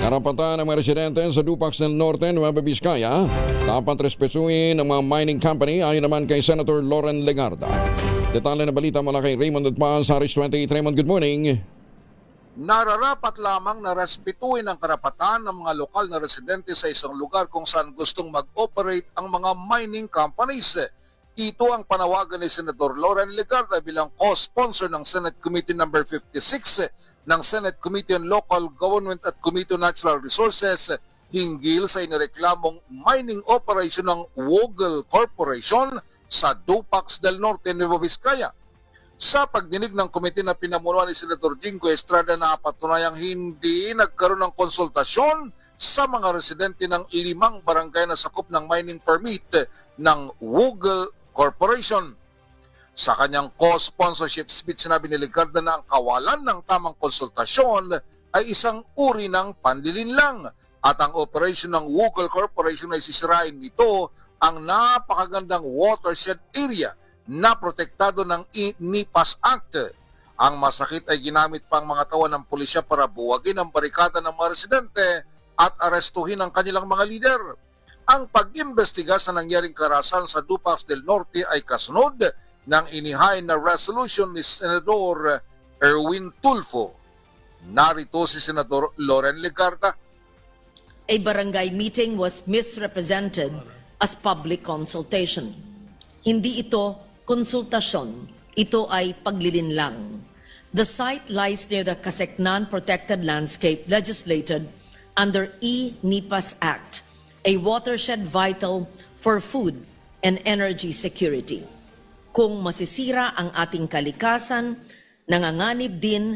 Karapatan ng mga residente sa Dupax del Norte, Nueva Vizcaya dapat respetuhin ng mga mining company ayon naman kay Senator Loren Legarda. Detalye na balita mula kay Raymond at Paz, Aris 28. Raymond, good morning. Nararapat lamang na respetuhin ang karapatan ng mga lokal na residente sa isang lugar kung saan gustong mag-operate ang mga mining companies. Ito ang panawagan ni Senator Loren Legarda bilang co-sponsor ng Senate Committee No. 56 ng Senate Committee on Local Government at Committee on Natural Resources hinggil sa inireklamong mining operation ng Wogel Corporation sa Dupax del Norte, Nueva Vizcaya. Sa pagdinig ng komite na pinamunuan ni Senator Jingo Estrada na patunayang hindi nagkaroon ng konsultasyon sa mga residente ng 5 barangay na sakop ng mining permit ng Wogel Corporation. Sa kanyang co-sponsorship speech, sinabi ni Legarda na ang kawalan ng tamang konsultasyon ay isang uri ng panlilinlang at ang operation ng Wogel Corporation ay sisirain nito ang napakagandang watershed area na protektado ng NIPAS Act. Ang masakit ay ginamit pang mga tawan ng pulisya para buwagin ang barikada ng mga residente at arestuhin ang kanilang mga lider. Ang pag-imbestiga sa nangyaring karahasan sa Dupax del Norte ay kasunod ng inihain na resolution ni Senador Erwin Tulfo. Narito si Senador Loren Legarda. A barangay meeting was misrepresented as public consultation. Hindi ito konsultasyon, ito ay paglilinlang. The site lies near the Kaseknan Protected Landscape legislated under E-NIPAS Act, a watershed vital for food and energy security. Kung masisira ang ating kalikasan, nanganganib din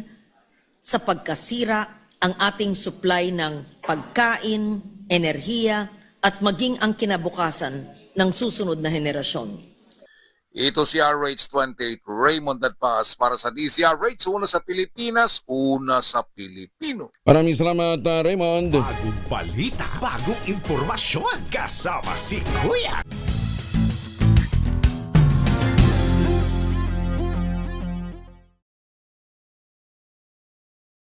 sa pagkasira ang ating supply ng pagkain, enerhiya, at maging ang kinabukasan ng susunod na henerasyon. Ito si RH28 Raymond at Paz para sa DCRH, una sa Pilipinas, una sa Pilipino. Maraming salamat, Raymond. Bagong balita, bagong impormasyon, kasama si Kuya